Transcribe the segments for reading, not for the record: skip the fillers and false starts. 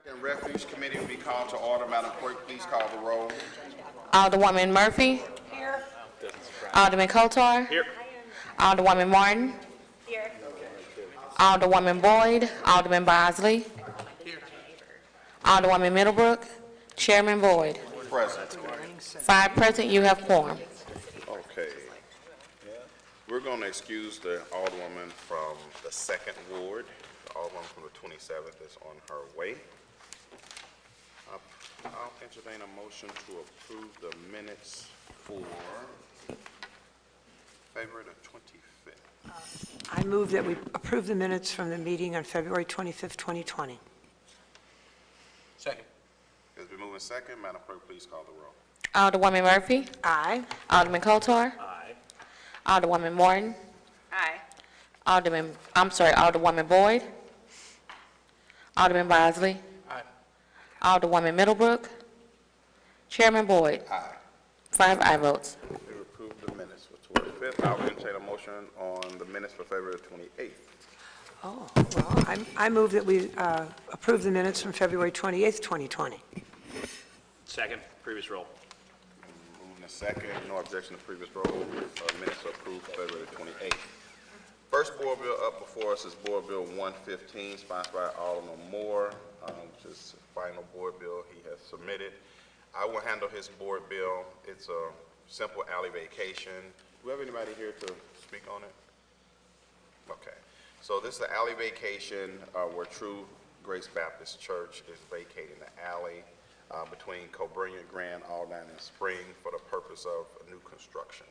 And Refuge Committee will be called to order. Madam Clerk, please call the roll. Alderwoman Murphy. Here. Alderman Kotar. Here. Alderwoman Martin. Here. Alderwoman Boyd. Alderman Bosley. Here. Alderwoman Middlebrook. Chairman Boyd. Present. 5 present. You have quorum. Okay. We're going to excuse the Alderwoman from the 2nd Ward. The Alderwoman from the 27th is on her way. I'll entertain a motion to approve the minutes for February the 25th. I move that we approve the minutes from the meeting on February 25th, 2020. Second. It's been moved and second. Madam Clerk, please call the roll. Alderwoman Murphy. Aye. Alderman Kotar. Aye. Alderwoman Martin. Aye. Alderwoman Boyd. Alderman Bosley. Aye. Alderwoman Middlebrook. Chairman Boyd. Aye. 5 aye votes. We approve the minutes for 25th. I'll entertain a motion on the minutes for February 28th. Oh, well, I move that we approve the minutes from February 28th, 2020. Second. Previous roll. Moved and second. No objection to previous roll. Minutes are approved for February 28th. First board bill up before us is Board Bill 115, sponsored by Alderman Moore, which is the final board bill he has submitted. I will handle his board bill. It's a simple alley vacation. Do we have anybody here to speak on it? Okay. So this is the alley vacation where True Grace Baptist Church is vacating the alley between Cote Brill, Grand, Alderman, and Spring for the purpose of a new construction.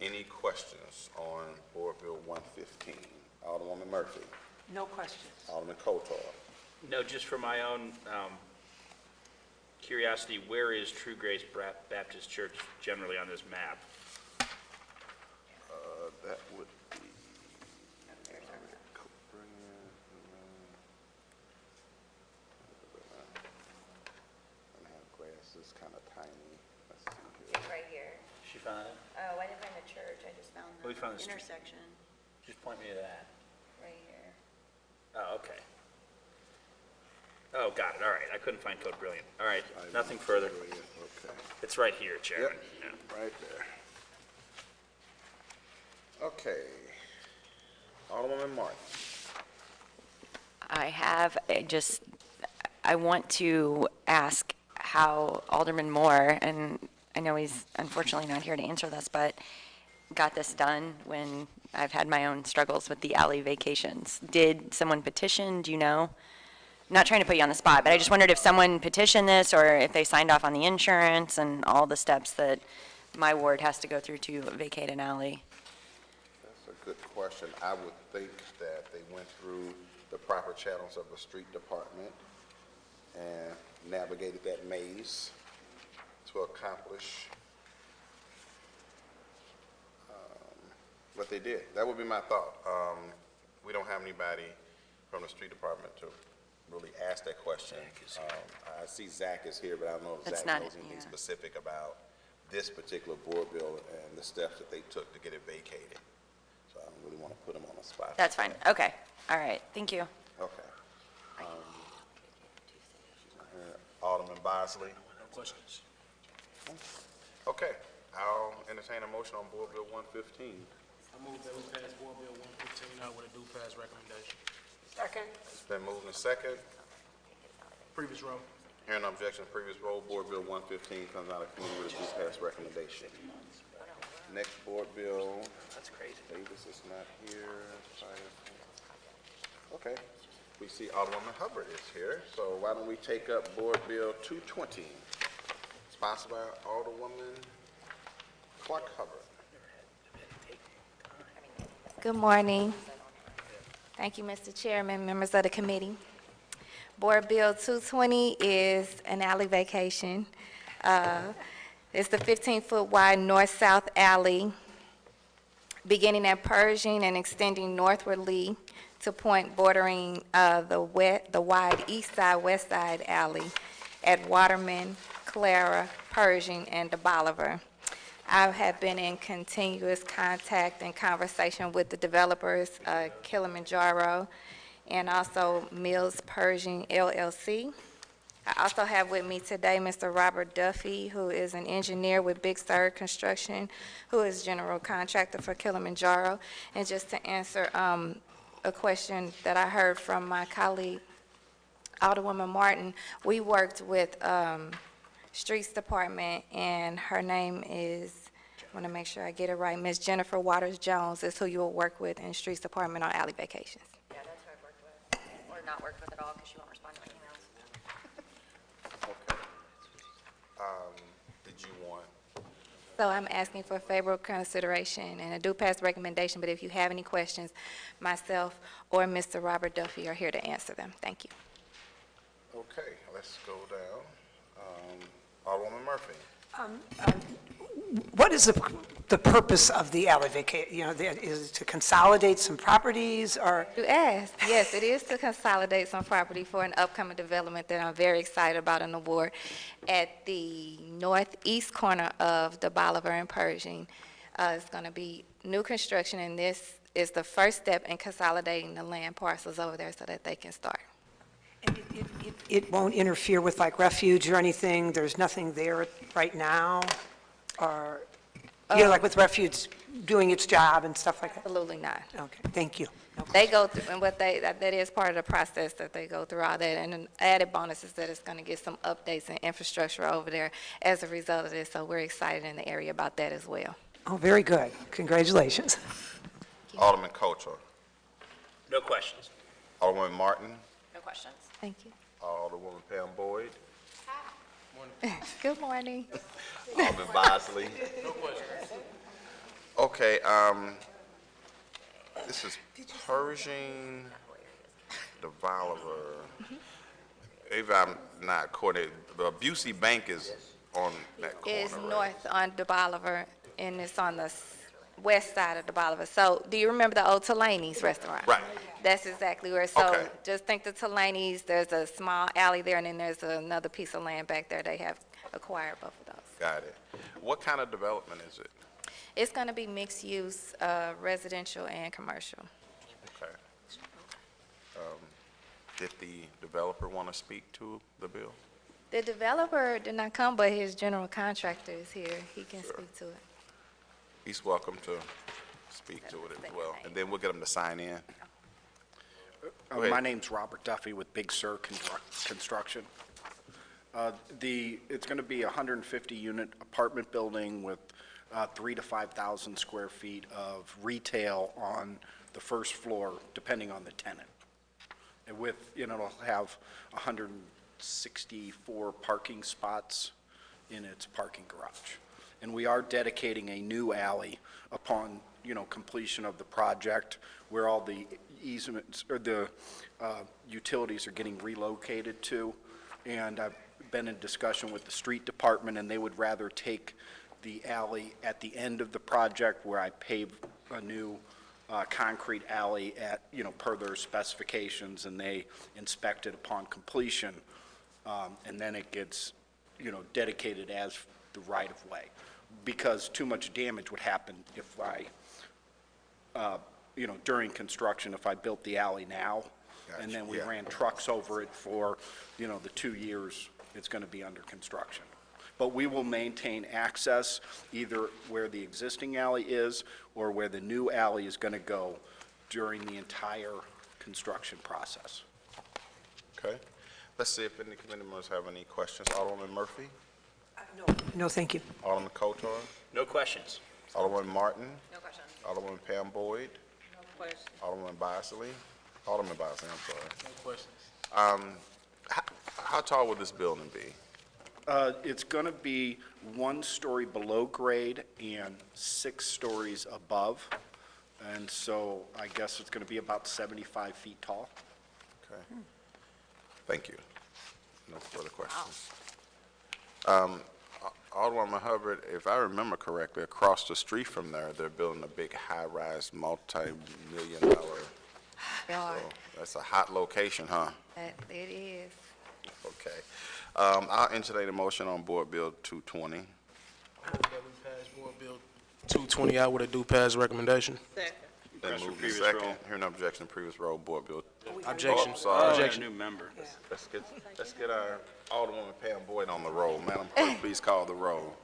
Any questions on Board Bill 115? Alderwoman Murphy. No questions. Alderman Kotar. No, just for my own curiosity, where is True Grace Baptist Church generally on this map? That would be grass is kind of tiny. Let's see here. It's right here. She found it? Oh, I didn't find the church, I just found We found the the street. intersection Just point me to that. right here. Oh, okay. Oh, got it. All right. I couldn't find Code Brilliant. All right. Nothing further. Okay. It's right here, Chairman. Yep. Yeah. Right there. Okay. Alderwoman Martin. I want to ask how Alderman Moore, and I know he's unfortunately not here to answer this, but got this done when I've had my own struggles with the alley vacations. Did someone petition? Do you know? I'm not trying to put you on the spot, but I just wondered if someone petitioned this or if they signed off on the insurance and all the steps that my ward has to go through to vacate an alley. That's a good question. I would think that they went through the proper channels of the street department and navigated that maze to accomplish what they did. That would be my thought. We don't have anybody from the street department to really ask that question. I see Zach is here, but I don't know if Zach knows anything specific about this particular board bill and the steps that they took to get it vacated. So I don't really want to put him on the spot. That's fine. Okay. All right. Thank you. Okay. Alderman Bosley. No questions. Okay. I'll entertain a motion on Board Bill 115. I move that we pass Board Bill 115 out with a due pass recommendation. Second. It's been moved and second. Previous row. Hearing no objection to previous roll, Board Bill 115 comes out of committee with a due pass recommendation. Next Board Bill. That's crazy. Davis is not here. Okay. We see Alderwoman Hubbard is here, so why don't we take up Board Bill 220, sponsored by Alderwoman Clark Hubbard. Good morning. Thank you, Mr. Chairman, members of the committee. Board Bill 220 is an alley vacation. It's the 15-foot wide north-south alley beginning at Pershing and extending northwardly to point bordering the wide east side, west side alley at Waterman, Clara, Pershing, and de Bolivar. I have been in continuous contact and conversation with the developers, Kilimanjaro, and also Mills Pershing LLC. I also have with me today Mr. Robert Duffy, who is an engineer with Big Sur Construction, who is general contractor for Kilimanjaro. And just to answer a question that I heard from my colleague, Alderwoman Martin, we worked with Streets Department, and her name is, I want to make sure I get it right, Ms. Jennifer Waters Jones is who you will work with in Streets Department on alley vacations. Yeah, that's who I've worked with, or not worked with at all, because she won't respond to my emails. Okay. Did you want, So I'm asking for favorable consideration and a due pass recommendation, but if you have any questions, myself or Mr. Robert Duffy are here to answer them. Thank you. okay, let's go down. Alderwoman Murphy. What is the purpose of the alley vacate? You know, is it to consolidate some properties, or? You asked, yes, it is to consolidate some property for an upcoming development that I'm very excited about in the ward at the northeast corner of the Bolivar and Pershing. It's going to be new construction, and this is the first step in consolidating the land parcels over there so that they can start. And it won't interfere with like refuge or anything? There's nothing there right now? Or, you know, like with refuge doing its job and stuff like that? Absolutely not. Okay, thank you. No They go through, and that is part of the process, that they go through all that. And an added bonus is that it's going to get some updates and infrastructure over there as a result of this. So we're excited in the area about that as well. Oh, very good. Congratulations. Alderman Coulter. No questions. Alderwoman Martin. No questions. Thank you. Alderwoman Pam Boyd. Good morning. Alderman Bosley. Okay, this is Pershing, the Bolivar. If I'm not coordinated, the Busey Bank is on that corner, It's right? north on the Bolivar, and it's on the west side of the Bolivar. So do you remember the old Twain's restaurant? Right. That's exactly where. So Okay. just think the Twain's, there's a small alley there, and then there's another piece of land back there. They have acquired both of those. Got it. What kind of development is it? It's going to be mixed use, residential and commercial. Okay. Did the developer want to speak to the bill? The developer did not come, but his general contractor is here. He can speak to it. He's welcome to speak to it as well, and then we'll get him to sign in. Go ahead. My name's Robert Duffy with Big Sur Construction. It's going to be a 150-unit apartment building with 3,000 to 5,000 square feet of retail on the first floor, depending on the tenant. And with, it'll have 164 parking spots in its parking garage. And we are dedicating a new alley upon, completion of the project, where all the easements, or the utilities are getting relocated to. And I've been in discussion with the street department, and they would rather take the alley at the end of the project, where I pave a new concrete alley at, per their specifications, and they inspect it upon completion. And then it gets, dedicated as the right-of-way, because too much damage would happen if I, during construction, if I built the alley now, and then we Gotcha, yeah. ran trucks over it for, the 2 years it's going to be under construction. But we will maintain access either where the existing alley is or where the new alley is going to go during the entire construction process. Okay. Let's see if any committee members have any questions. Alderwoman Murphy, No, thank you. Alderman Coulter, No questions. Alderwoman Martin, No questions. Alderwoman Pam Boyd, No questions. Alderman Bosley, Alderman Bosley, I'm sorry. No questions. How tall would this building be? It's going to be 1 story below grade and 6 stories above. And so I guess it's going to be about 75 feet tall. Okay. Thank you. No further questions. Alderwoman Hubbard, if I remember correctly, across the street from there, they're building a big high-rise, multi-million-dollar. They are. That's a hot location, huh? It is. Okay. I'll entertain a motion on Board Bill 220. Move that we pass Board Bill 220 out with a due pass recommendation. Been Request for moved in previous second. roll. Hearing no objection to previous roll, Board Bill. Objection. Oh, sorry. Objection. New member. Let's get our Alderwoman Pam Boyd on the roll. Madam Clerk, please call the roll.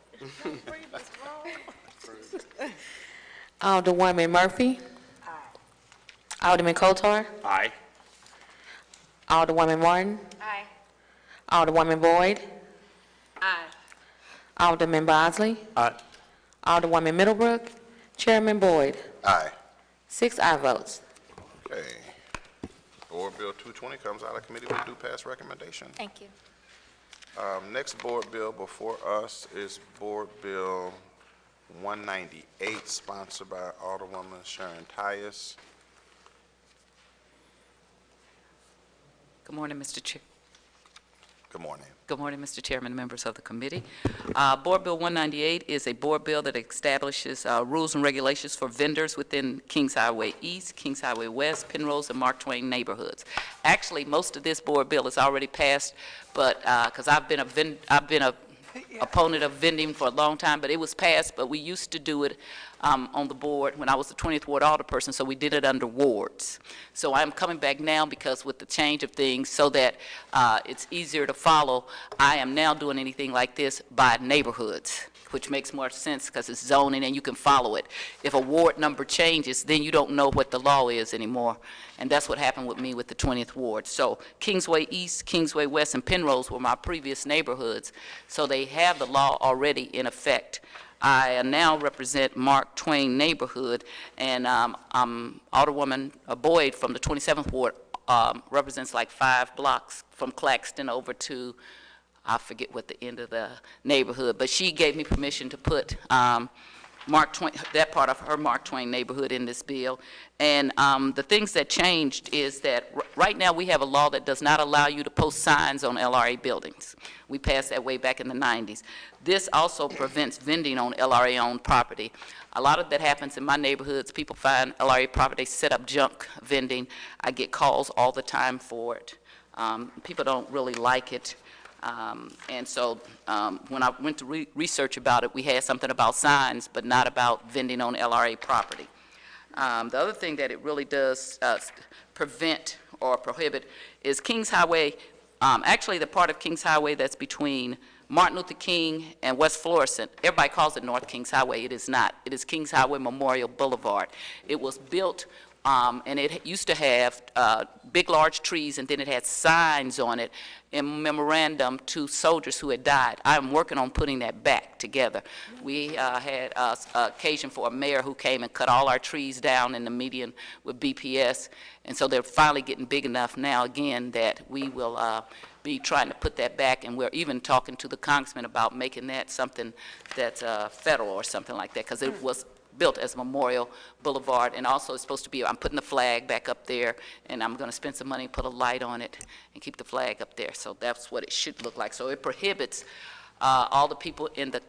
Alderwoman Murphy. Alderman Kotar. Aye. Alderwoman Martin. Aye. Alderwoman Boyd. Aye. Alderman Bosley. Aye. Alderwoman Middlebrook. Chairman Boyd. Aye. 6 aye votes. Okay. Board Bill 220 comes out of committee with due pass recommendation. Thank you. Next board bill before us is Board Bill 198, sponsored by Alderwoman Sharon Tyus. Good morning, Mr. Chair. Good morning. Good morning, Mr. Chairman, members of the committee. Board Bill 198 is a board bill that establishes rules and regulations for vendors within Kings Highway East, Kings Highway West, Penrose, and Mark Twain neighborhoods. Actually, most of this board bill is already passed, but because I've been a opponent of vending for a long time, but it was passed, but we used to do it on the board when I was the 20th Ward Alderperson, so we did it under wards. So I'm coming back now because with the change of things so that it's easier to follow, I am now doing anything like this by neighborhoods, which makes more sense because it's zoning and you can follow it. If a ward number changes, then you don't know what the law is anymore. And that's what happened with me with the 20th Ward. So Kingsway East, Kingsway West, and Penrose were my previous neighborhoods. So they have the law already in effect. I now represent Mark Twain neighborhood, and Alderwoman Boyd from the 27th Ward represents like 5 blocks from Claxton over to, I forget what the end of the neighborhood, but she gave me permission to put Mark Twain, that part of her Mark Twain neighborhood in this bill. And the things that changed is that right now we have a law that does not allow you to post signs on LRA buildings. We passed that way back in the 90s. This also prevents vending on LRA-owned property. A lot of that happens in my neighborhoods. People find LRA property, set up junk vending. I get calls all the time for it. People don't really like it. And so when I went to research about it, we had something about signs, but not about vending on LRA property. The other thing that it really does prevent or prohibit is Kings Highway, actually the part of Kings Highway that's between Martin Luther King and West Florissant. Everybody calls it North Kings Highway. It is not. It is Kings Highway Memorial Boulevard. It was built and it used to have big, large trees, and then it had signs on it in memorandum to soldiers who had died. I'm working on putting that back together. We had occasion for a mayor who came and cut all our trees down in the median with BPS, and so they're finally getting big enough now again that we will be trying to put that back, and we're even talking to the congressman about making that something that's federal or something like that, because it was built as Memorial Boulevard, and also it's supposed to be, I'm putting the flag back up there, and I'm going to spend some money and put a light on it and keep the flag up there. So that's what it should look like. So it prohibits all the people in the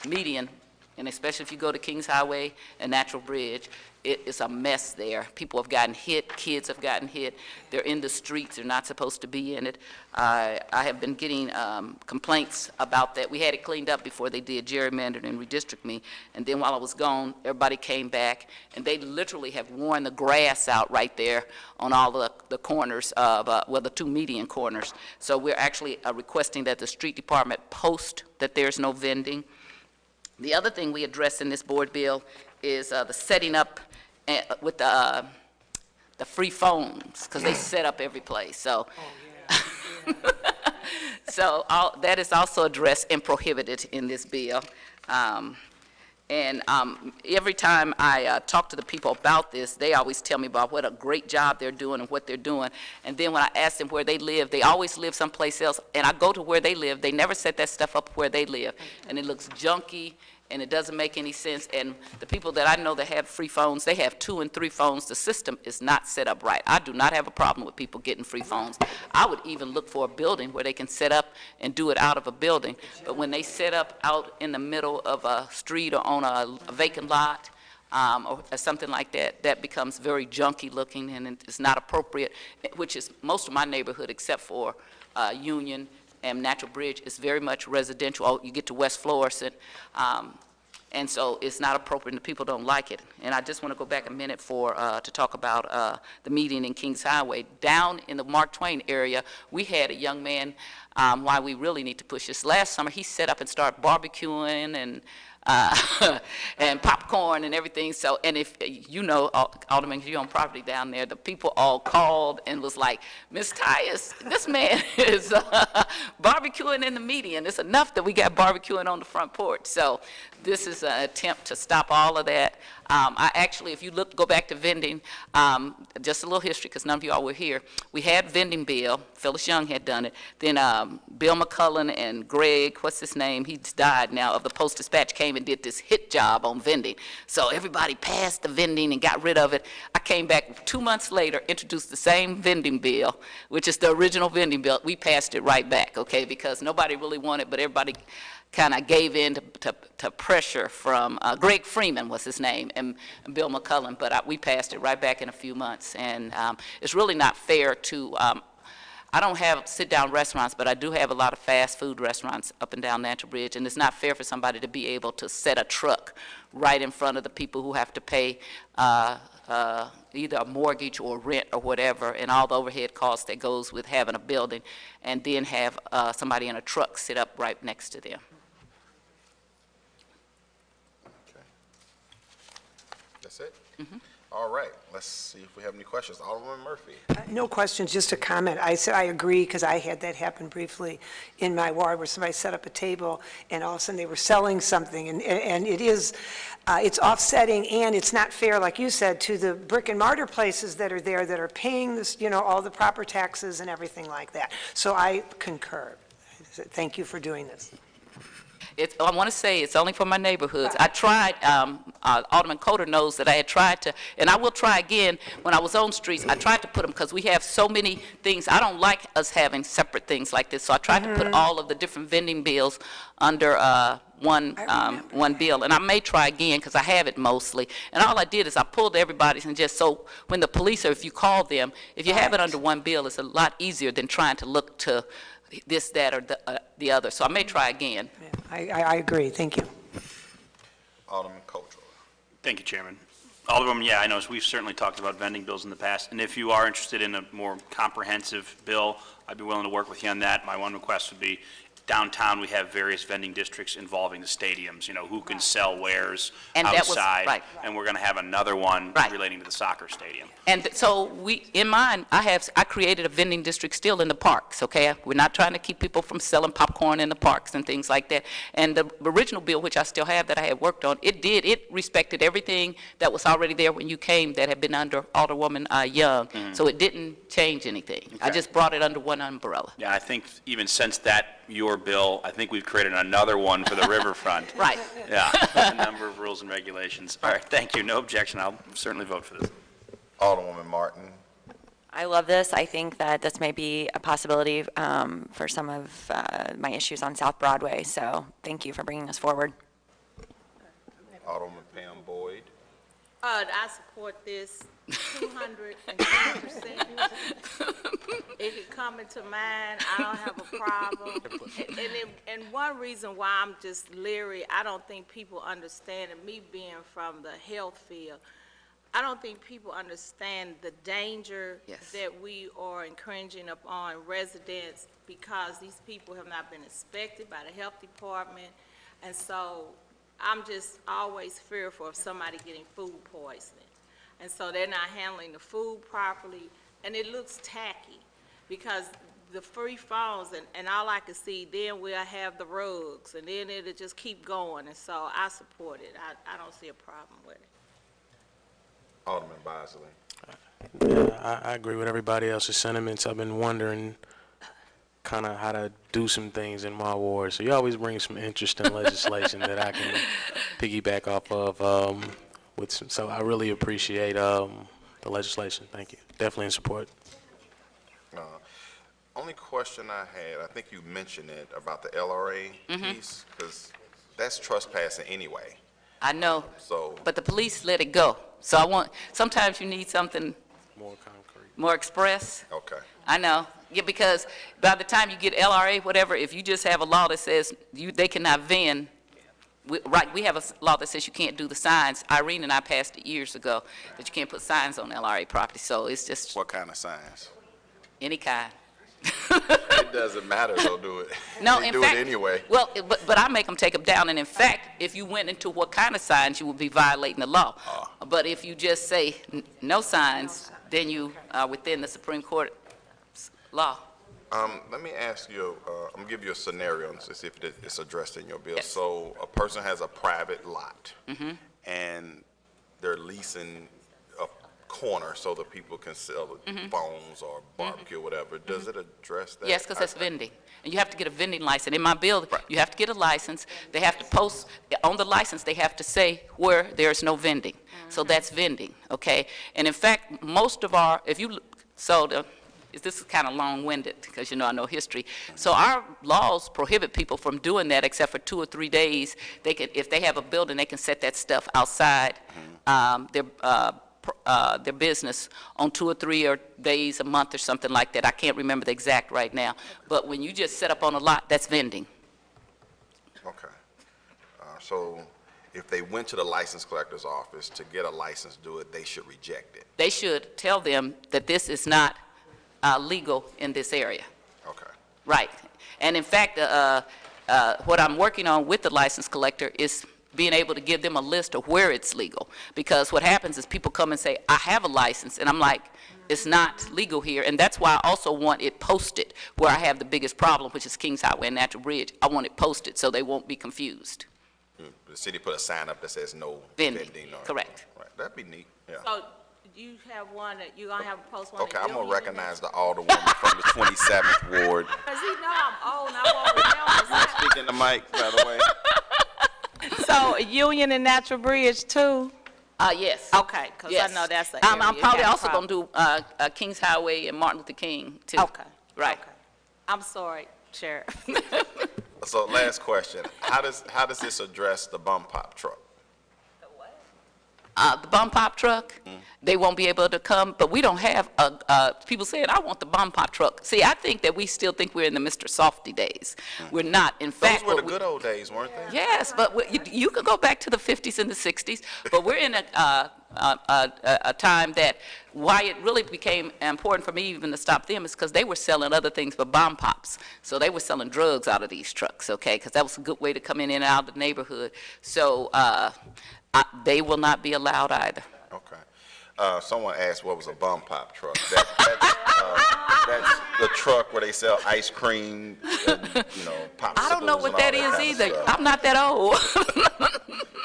median, and especially if you go to Kings Highway and Natural Bridge, it is a mess there. People have gotten hit, kids have gotten hit. They're in the streets, they're not supposed to be in it. I have been getting complaints about that. We had it cleaned up before they did gerrymandering and redistrict me, and then while I was gone, everybody came back, and they literally have worn the grass out right there on all the corners of, well, the 2 median corners. So we're actually requesting that the street department post that there's no vending. The other thing we address in this board bill is the setting up with the free phones, because they set up every place. So, so that is also addressed and prohibited in this bill. Every time I talk to the people about this, they always tell me about what a great job they're doing and what they're doing. And then when I ask them where they live, they always live someplace else. And I go to where they live. They never set that stuff up where they live. And it looks junky, and it doesn't make any sense. And the people that I know that have free phones, they have 2 and 3 phones. The system is not set up right. I do not have a problem with people getting free phones. I would even look for a building where they can set up and do it out of a building. But when they set up out in the middle of a street or on a vacant lot, or something like that, that becomes very junky looking, and it's not appropriate, which is most of my neighborhood except for Union and Natural Bridge is very much residential. Oh, you get to West Florissant, and so it's not appropriate, and the people don't like it. And I just want to go back a minute to talk about the meeting in Kings Highway. Down in the Mark Twain area, we had a young man, why we really need to push this. Last summer, he set up and started barbecuing and and popcorn and everything. So, and if you know, Alderman, you own property down there, the people all called and was like, Miss Tyus, this man is barbecuing in the median. It's enough that we got barbecuing on the front porch. So this is an attempt to stop all of that. I actually, if you go back to vending, just a little history, because none of you all were here. We had vending bill. Phyllis Young had done it. Then Bill McCullen and Greg, what's his name? He's died now, of the Post-Dispatch, came and did this hit job on vending. So everybody passed the vending and got rid of it. I came back 2 months later, introduced the same vending bill, which is the original vending bill. We passed it right back, okay, because nobody really wanted, but everybody kind of gave in to pressure from Greg Freeman was his name, and Bill McCullen, but we passed it right back in a few months. And it's really not fair to, I don't have sit-down restaurants, but I do have a lot of fast food restaurants up and down Natural Bridge, and it's not fair for somebody to be able to set a truck right in front of the people who have to pay either a mortgage or rent or whatever, and all the overhead costs that goes with having a building, and then have somebody in a truck sit up right next to them. That's it? All right, let's see if we have any questions. Alderman Murphy. No questions, just a comment. I said I agree, because I had that happen briefly in my ward where somebody set up a table and all of a sudden they were selling something, and it is, it's offsetting, and it's not fair, like you said, to the brick and mortar places that are there that are paying this, you know, all the proper taxes and everything like that. So I concur. Thank you for doing this. I want to say it's only for my neighborhoods. I tried, Alderman Cote knows that I had tried to, and I will try again, when I was on streets, I tried to put them, because we have so many things. I don't like us having separate things like this, so I tried to put all of the different vending bills under one bill, and I may try again, because I have it mostly. And all I did is I pulled everybody's, and just so when the police, or if you call them, if you have it under one bill, it's a lot easier than trying to look to this, that, or the other. So I may try again. Yeah, I agree. Thank you. Alderman Cote. Thank you, Chairman. Alderwoman, yeah, I know we've certainly talked about vending bills in the past, and if you are interested in a more comprehensive bill, I'd be willing to work with you on that. My one request would be, downtown, we have various vending districts involving the stadiums, you know, who can sell wares And that was- outside. right. And we're going to have another one Right. relating to the soccer stadium. And so in mine, I created a vending district still in the parks, okay? We're not trying to keep people from selling popcorn in the parks and things like that. And the original bill, which I still have that I had worked on, it respected everything that was already there when you came that had been under Alderwoman Young. So it didn't change anything. I Okay. just brought it under one umbrella. Yeah, I think even since your bill, I think we've created another one for the riverfront. Right. Yeah, a number of rules and regulations. All right, thank you. No objection. I'll certainly vote for this. Alderwoman Martin. I love this. I think that this may be a possibility for some of my issues on South Broadway, so thank you for bringing this forward. Alderwoman Pam Boyd. I support this 210%. It could come into mind, I don't have a problem. And one reason why I'm just leery, I don't think people understand, and me being from the health field, I don't think people understand the danger Yes. that we are encouraging upon residents, because these people have not been inspected by the health department. And so I'm just always fearful of somebody getting food poisoning. And so they're not handling the food properly, and it looks tacky, because the free phones, and all I can see, then we'll have the rugs, and then it'll just keep going, and so I support it. I don't see a problem with it. Alderman Bosley. Yeah, I agree with everybody else's sentiments. I've been wondering kind of how to do some things in my ward. So you always bring some interesting legislation that I can piggyback off of. So I really appreciate the legislation. Thank you. Definitely in support. Only question I had, I think you mentioned it about the LRA piece, because that's trespassing anyway. I know, So but the police let it go. So sometimes you need something More concrete. More express. Okay. I know. Yeah, because by the time you get LRA, whatever, if you just have a law that says they cannot vend, we have a law that says you can't do the signs. Irene and I passed it years ago that you can't put signs on LRA property. So it's just What kind of signs? any kind. It doesn't matter, they'll do it. No, They in do fact, it anyway. Well, but I make them take them down. And in fact, if you went into what kind of signs, you would be violating the law. But if you just say no signs, then you are within the Supreme Court law. Let me ask you, I'm gonna give you a scenario and see if it's addressed in your bill. Yes. So a person has a private lot and they're leasing a corner so that people can sell phones or barbecue or whatever. Does it address that? Yes, because that's vending. And you have to get a vending license. In my bill, you have to get a license. They have to post, on the license, they have to say where there's no vending. So that's vending, okay? And in fact, most of our, this is kind of long-winded because, I know history. So our laws prohibit people from doing that except for 2 or 3 days. They can, if they have a building, they can set that stuff outside their business on 2 or 3 days a month or something like that. I can't remember the exact right now. But when you just set up on a lot, that's vending. Okay. So if they went to the license collector's office to get a license to do it, they should reject it. They should tell them that this is not legal in this area. Okay. Right. And in fact, what I'm working on with the license collector is being able to give them a list of where it's legal. Because what happens is people come and say, I have a license, and I'm like, it's not legal here. And that's why I also want it posted where I have the biggest problem, which is Kings Highway and Natural Bridge. I want it posted so they won't be confused. The city put a sign up that says no Vending, vending. correct. Right. That'd be neat, yeah. So you have one that you're gonna have a post one. Okay, I'm gonna recognize the Alderwoman from the 27th Ward. Cause he know I'm old and I won't remember. Speaking the mic, by the way. So Union and Natural Bridge too? Yes. Okay, cause Yes. I know that's an I'm area you probably got a also going problem. to do Kings Highway and Martin Luther King, too. Okay. Right. Okay. I'm sorry, Chair. So last question, how does this address the bum pop truck? The bum pop truck, they won't be able to come, but we don't have, people saying, I want the bum pop truck. See, I think that we still think we're in the Mr. Softy days. We're not. In fact, Those were the good old days, weren't they? yes, but you could go back to the 50s and the 60s, but we're in a time that why it really became important for me even to stop them is because they were selling other things but bomb pops. So they were selling drugs out of these trucks, okay, because that was a good way to come in and out of the neighborhood. So they will not be allowed either. Okay. Someone asked what was a bum pop truck. That's the truck where they sell ice cream and, popsicles. I don't know what that is either. I'm not that old.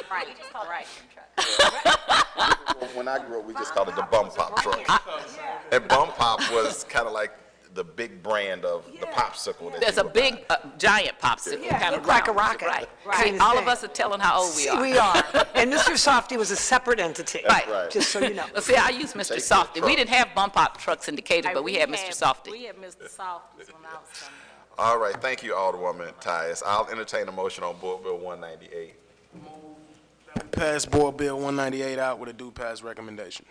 Right, right. When I grew up, we just called it the bum pop truck. And bum pop was kind of like the big brand of the popsicle. That There's you a would big, buy. giant popsicle, kind of looked like a round. rocket. Right. Right. See, all of us are telling how old we are. We are. And Mr. Softy was a separate entity. Right. Right. Just so you know. Well, see, I use Mr. Take Softy. the We truck. didn't have bump pop trucks in Decatur, but we had Mr. Softy. We had Mr. Softy when I was coming up. All right, thank you, Alderwoman Tyus. I'll entertain a motion on Board Bill 198. Pass Board Bill 198 out with a due pass recommendation.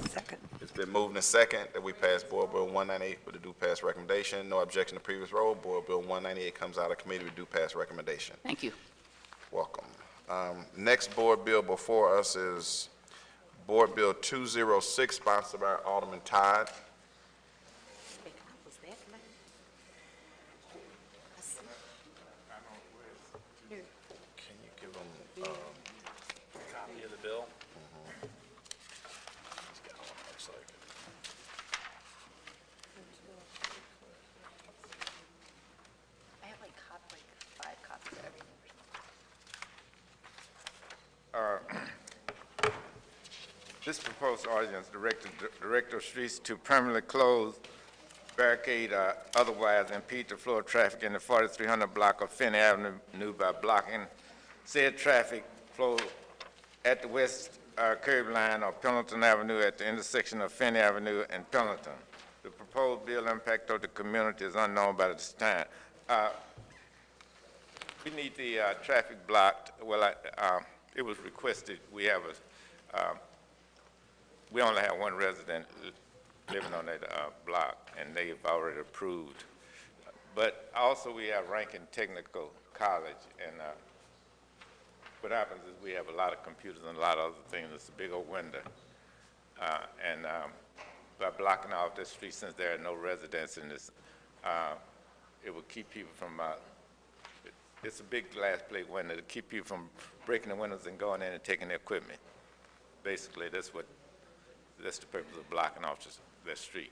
Second. It's been moved and second that we pass Board Bill 198 with a due pass recommendation. No objection to previous roll. Board Bill 198 comes out of committee with due pass recommendation. Thank you. Welcome. Next board bill before us is Board Bill 206, sponsored by Alderman Todd. Can you give them A copy of the bill? I have like 5 copies of everything. This proposed ordinance directed Director of Streets to permanently close, barricade, or otherwise impede the flow of traffic in the 4300 block of Finney Avenue by blocking said traffic flow at the west curb line of Pendleton Avenue at the intersection of Finney Avenue and Pendleton. The proposed bill impact of the community is unknown by this time. We need the traffic blocked. Well, it was requested we have we only have one resident living on that block, and they've already approved. But also we have Rankin Technical College, and what happens is we have a lot of computers and a lot of other things. It's a big old window. And by blocking off this street, since there are no residents in this, it will keep people from, it's a big glass plate window to keep people from breaking the windows and going in and taking their equipment. Basically, that's the purpose of blocking off that street.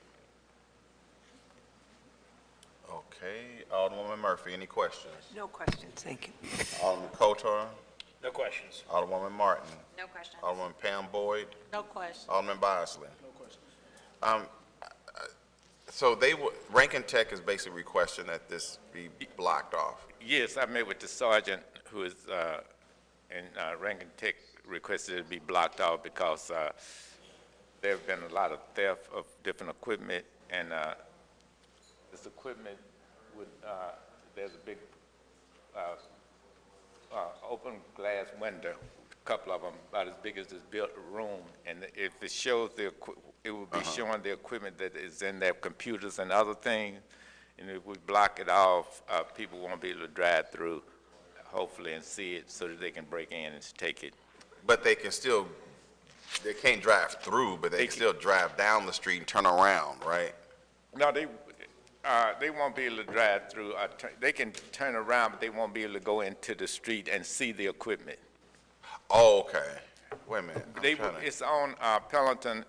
Okay, Alderwoman Murphy, any questions? No questions, thank you. Alderman Kotar, No questions. Alderwoman Martin, No questions. Alderwoman Pam Boyd, No question. Alderman Bosley. No questions. So Rankin Tech is basically requesting that this be blocked off. Yes, I met with the sergeant who is in Rankin Tech, requested it be blocked off because there have been a lot of theft of different equipment, and this equipment would, there's a big open glass window, a couple of them about as big as this built room, and if it shows it will be showing the equipment that is in their computers and other things, and if we block it off, people won't be able to drive through, hopefully, and see it so that they can break in and take it. But they can still, they can't drive through, but they can still drive down the street and turn around, right? No, they won't be able to drive through. They can turn around, but they won't be able to go into the street and see the equipment. Oh, okay. Wait a minute. It's on Pelleton.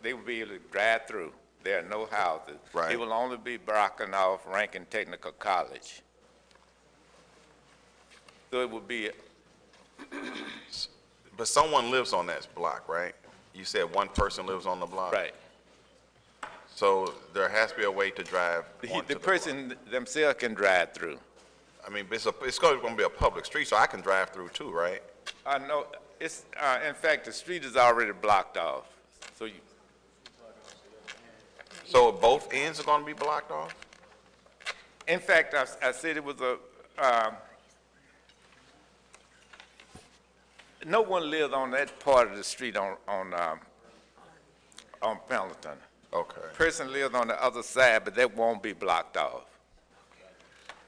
They will be able to drive through. There are no houses. Right. It will only be blocking off Rankin Technical College. So it would be. But someone lives on that block, right? You said one person lives on the block? Right. So there has to be a way to drive onto The person themselves can drive through. I mean, it's going to be a public street, so I can drive through too, right? No, it's, in fact, the street is already blocked off. So both ends are going to be blocked off? In fact, I said it was no one lives on that part of the street on Pendleton. Okay. Person lives on the other side, but that won't be blocked off.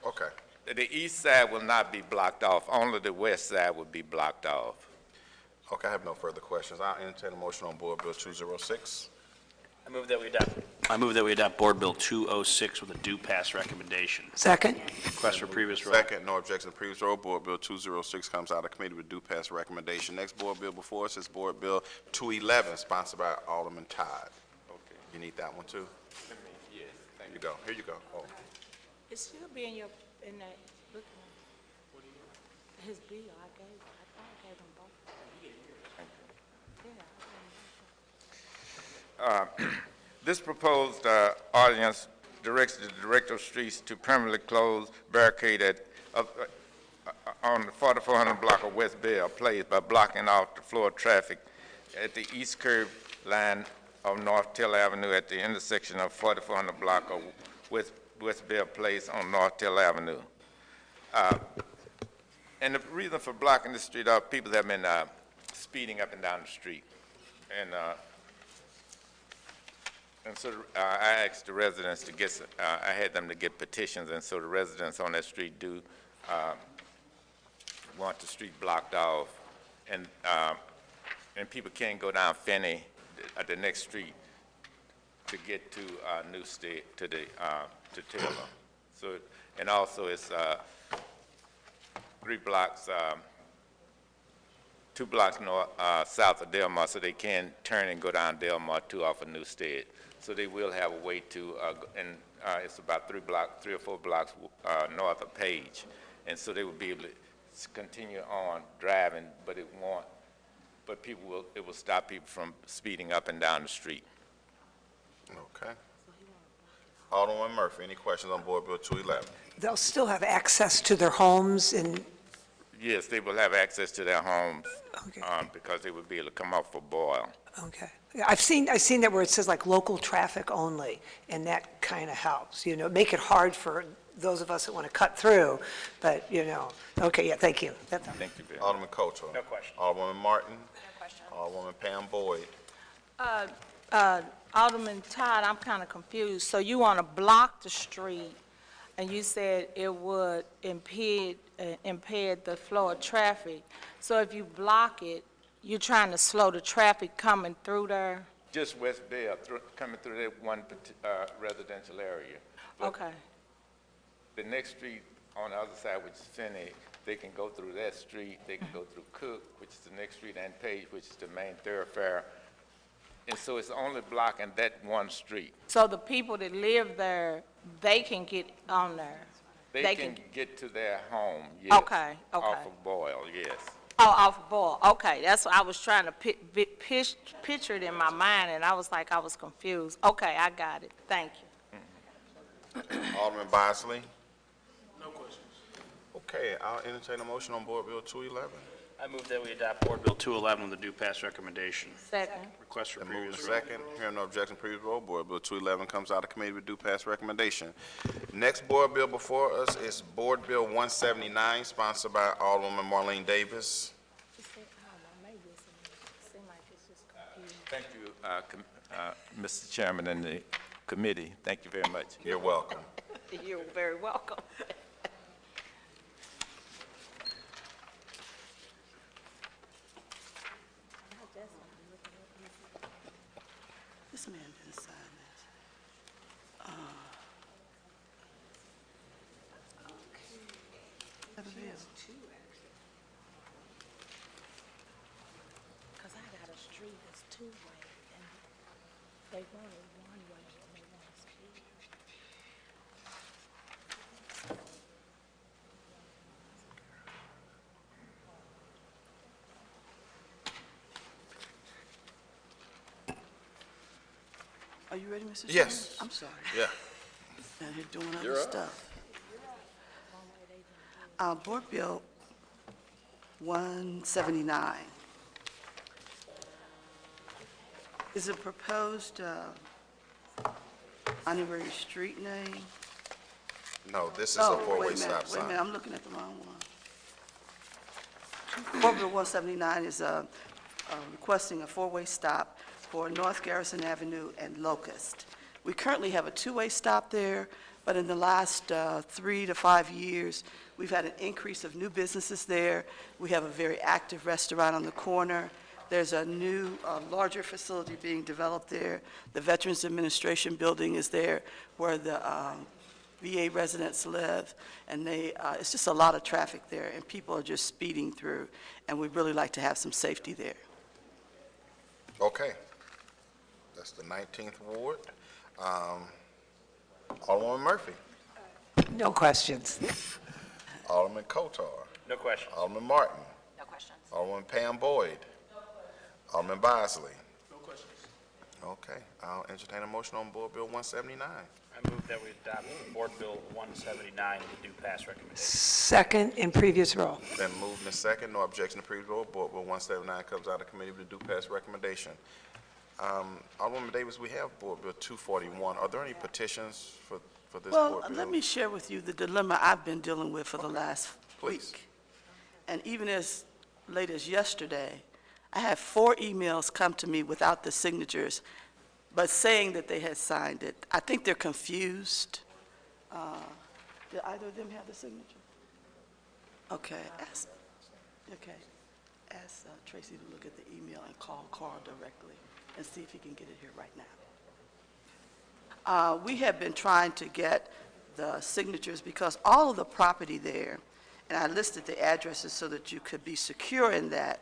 Okay. The east side will not be blocked off. Only the west side will be blocked off. Okay, I have no further questions. I'll entertain a motion on Board Bill 206. I move that we adopt Board Bill 206 with a due pass recommendation. Second? Request for previous roll. Second, no objection to previous roll. Board Bill 206 comes out of committee with due pass recommendation. Next Board Bill before us is Board Bill 211, sponsored by Alderman Todd. Okay. You need that one too? Yes. Here you go. Here you go. Oh. It should be in that, look, his bill, I thought I gave him both. This proposed ordinance directs the Director of Streets to permanently close barricade on the 4400 block of West Bell Place by blocking off the flow of traffic at the east curb line of North Till Avenue at the intersection of 4400 block of West Bell Place on North Till Avenue. And the reason for blocking the street are people have been speeding up and down the street. And so I asked the residents to get, I had them to get petitions, and so the residents on that street do want the street blocked off. And people can't go down Finney, the next street, to get to New State, to Taylor. So, and also it's 3 blocks, 2 blocks north, south of Delmar, so they can turn and go down Delmar too off of New State. So they will have a way to, and it's about 3 or 4 blocks north of Page. And so they will be able to continue on driving, but it won't, but it will stop people from speeding up and down the street. Okay. Alderman Murphy, any questions on Board Bill 211? They'll still have access to their homes and, Yes, they will have access to their homes okay, because they will be able to come off for Boyle. okay. Yeah, I've seen that where it says like local traffic only, and that kind of helps, make it hard for those of us that want to cut through, but, okay, yeah, thank you. That's all. Thank you, Bill. Alderman Coulter. No question. Alderwoman Martin. No question. Alderwoman Pam Boyd. Alderman Todd, I'm kind of confused. So you want to block the street, and you said it would impede, impair the flow of traffic. So if you block it, you're trying to slow the traffic coming through there? Just West Bell, coming through that one residential area. But Okay. the next street on the other side, which is Finney, they can go through that street, they can go through Cook, which is the next street, and Page, which is the main thoroughfare. And so it's only blocking that one street. So the people that live there, they can get on there? They can get to their home, yes. Okay, okay. Off of Boyle, yes. Oh, off of Boyle, okay, that's what I was trying to picture it in my mind, and I was like, I was confused. Okay, I got it, thank you. Alderman Bosley? No questions. Okay, I'll entertain a motion on Board Bill 211. I move that we adopt Board Bill 211 with a due pass recommendation. Second. Request for Then moved previous and roll. second. Hearing no objection, previous roll. Board Bill 211 comes out of committee with due pass recommendation. Next board bill before us is Board Bill 179, sponsored by Alderwoman Marlene Davis. Thank you, Mr. Chairman and the committee. Thank you very much. You're welcome. You're very welcome. This man didn't sign this. Because I got a street that's two-way, and they wanted one-way, and they want to speed. Are you ready, Mr. Chairman? Yes. I'm sorry. Yeah. Now they're doing You're other up. stuff. Board Bill 179 is a proposed honorary street name. No, this is a Oh, wait four-way a minute, stop wait a sign. minute, I'm looking at the wrong one. Board Bill 179 is requesting a four-way stop for North Garrison Avenue and Locust. We currently have a two-way stop there, but in the last 3 to 5 years, we've had an increase of new businesses there. We have a very active restaurant on the corner. There's a new, larger facility being developed there. The Veterans Administration building is there where the VA residents live, and it's just a lot of traffic there, and people are just speeding through, and we'd really like to have some safety there. Okay. That's the 19th Ward. Alderwoman Murphy. No questions. Alderman Kotar. No question. Alderman Martin. No questions. Alderman Pam Boyd. Alderman Bosley. No questions. Okay, I'll entertain a motion on Board Bill 179. I move that we adopt Board Bill 179 with a due pass recommendation. Second in previous roll. Then moved and second, no objection to previous roll. Board Bill 179 comes out of committee with a due pass recommendation. Alderwoman Davis, we have Board Bill 241. Are there any petitions for this Well, board bill? let me share with you the dilemma I've been dealing with for the last Please. week. And even as late as yesterday, I had 4 emails come to me without the signatures, but saying that they had signed it. I think they're confused. Did either of them have the signature? Okay, ask Tracy to look at the email and call Carl directly and see if he can get it here right now. We have been trying to get the signatures because all of the property there, and I listed the addresses so that you could be secure in that,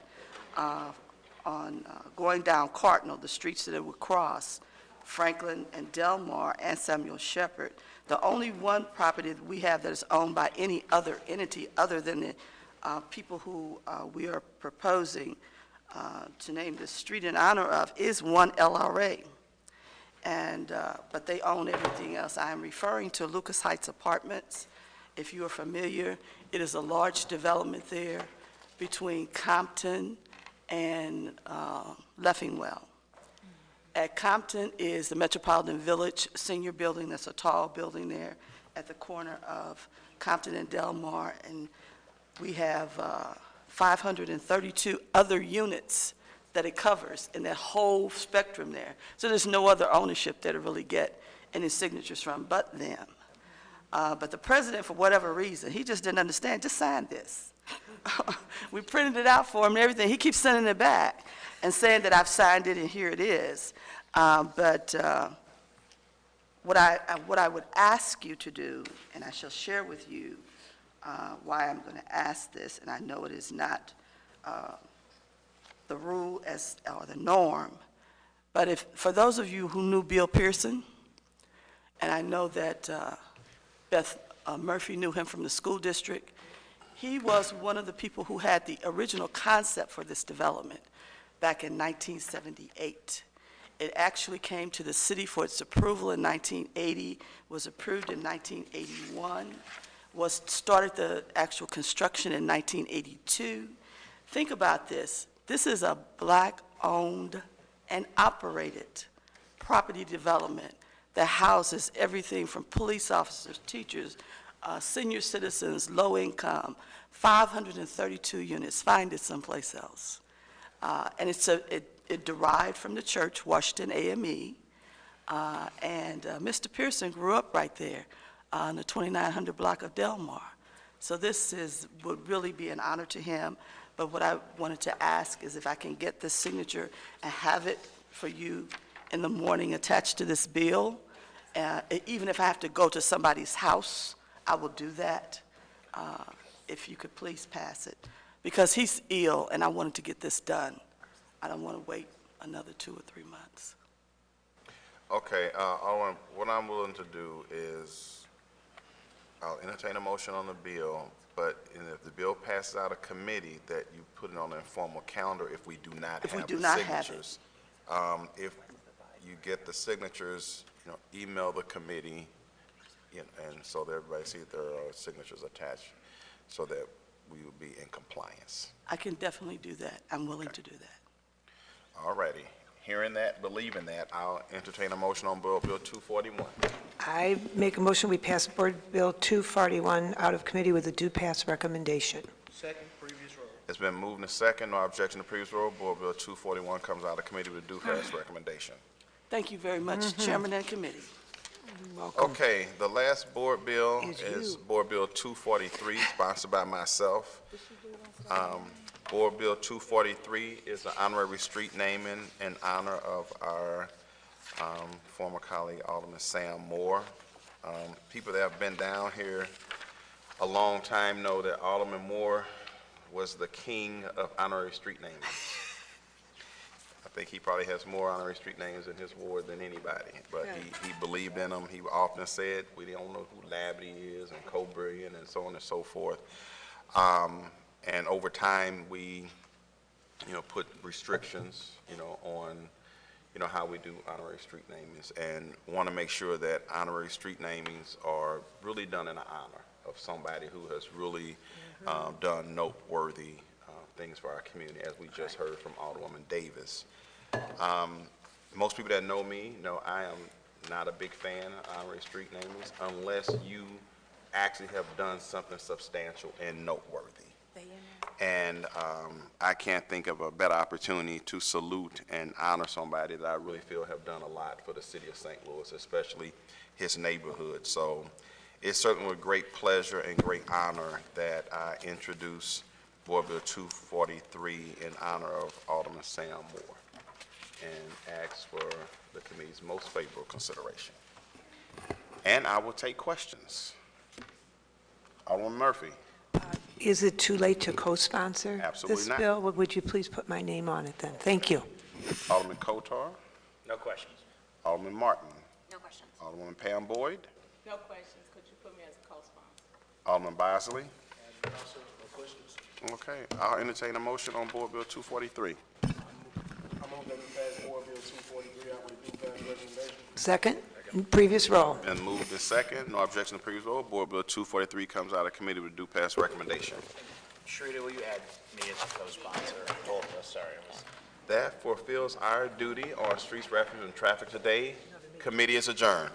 going down Cardinal, the streets that it would cross, Franklin and Delmar and Samuel Shepherd. The only one property that we have that is owned by any other entity other than the people who we are proposing to name the street in honor of is one LRA. And, but they own everything else. I am referring to Lucas Heights Apartments. If you are familiar, it is a large development there between Compton and Leffingwell. At Compton is the Metropolitan Village Senior Building. That's a tall building there at the corner of Compton and Delmar. And we have 532 other units that it covers in that whole spectrum there. So there's no other ownership that it really get any signatures from but them. But the president, for whatever reason, he just didn't understand, just sign this. We printed it out for him and everything. He keeps sending it back and saying that I've signed it and here it is. But what I would ask you to do, and I shall share with you why I'm going to ask this, and I know it is not the rule or the norm, but for those of you who knew Bill Pearson, and I know that Beth Murphy knew him from the school district, he was one of the people who had the original concept for this development back in 1978. It actually came to the city for its approval in 1980, was approved in 1981, started the actual construction in 1982. Think about this. This is a Black-owned and operated property development that houses everything from police officers, teachers, senior citizens, low income, 532 units. Find it someplace else. And it derived from the church, Washington AME, and Mr. Pearson grew up right there on the 2900 block of Delmar. So this would really be an honor to him. But what I wanted to ask is if I can get this signature and have it for you in the morning attached to this bill. Even if I have to go to somebody's house, I will do that. If you could please pass it. Because he's ill and I wanted to get this done. I don't want to wait another 2 or 3 months. Okay, what I'm willing to do is I'll entertain a motion on the bill, but if the bill passes out of committee, that you put it on an informal calendar if we do not have the signatures. If you get the signatures, email the committee, and so that everybody sees there are signatures attached, so that we will be in compliance. I can definitely do that. I'm willing to do that. All righty. Hearing that, believing that, I'll entertain a motion on Board Bill 241. I make a motion we pass Board Bill 241 out of committee with a do pass recommendation. Second, previous roll. It's been moved and second, no objection to previous roll. Board Bill 241 comes out of committee with a do pass recommendation. Thank you very much, Chairman and committee. Welcome. Okay, the last board bill is Board Bill 243, sponsored by myself. Board Bill 243 is an honorary street naming in honor of our former colleague, Alderman Sam Moore. People that have been down here a long time know that Alderman Moore was the king of honorary street naming. I think he probably has more honorary street names in his ward than anybody, but he believed in them. He often said, we don't know who Labadee is, and Cote Brill, and so on and so forth. And over time, we, put restrictions, on, how we do honorary street namings, and want to make sure that honorary street namings are really done in honor of somebody who has really done noteworthy things for our community, as we just heard from Alderwoman Davis. Most people that know me know I am not a big fan of honorary street namings unless you actually have done something substantial and noteworthy. And I can't think of a better opportunity to salute and honor somebody that I really feel have done a lot for the city of St. Louis, especially his neighborhood. So it's certainly with great pleasure and great honor that I introduce Board Bill 243 in honor of Alderman Sam Moore and ask for the committee's most favorable consideration. And I will take questions. Alderman Murphy. Is it too late to co-sponsor Absolutely this not. bill? Would you please put my name on it then? Thank you. Alderman Kotar. No questions. Alderman Martin. No questions. Alderwoman Pam Boyd. No questions. Could you put me as a co-sponsor? Alderman Bosley. No questions. Okay, I'll entertain a motion on Board Bill 243. I move that we pass Board Bill 243 out with due pass recommendation. Second, previous roll. Been moved and second, no objection to previous roll. Board Bill 243 comes out of committee with due pass recommendation. Sharita, will you add me as a co-sponsor? Oh, sorry. That fulfills our duty on Streets, Refuge, and Traffic today. Committee is adjourned.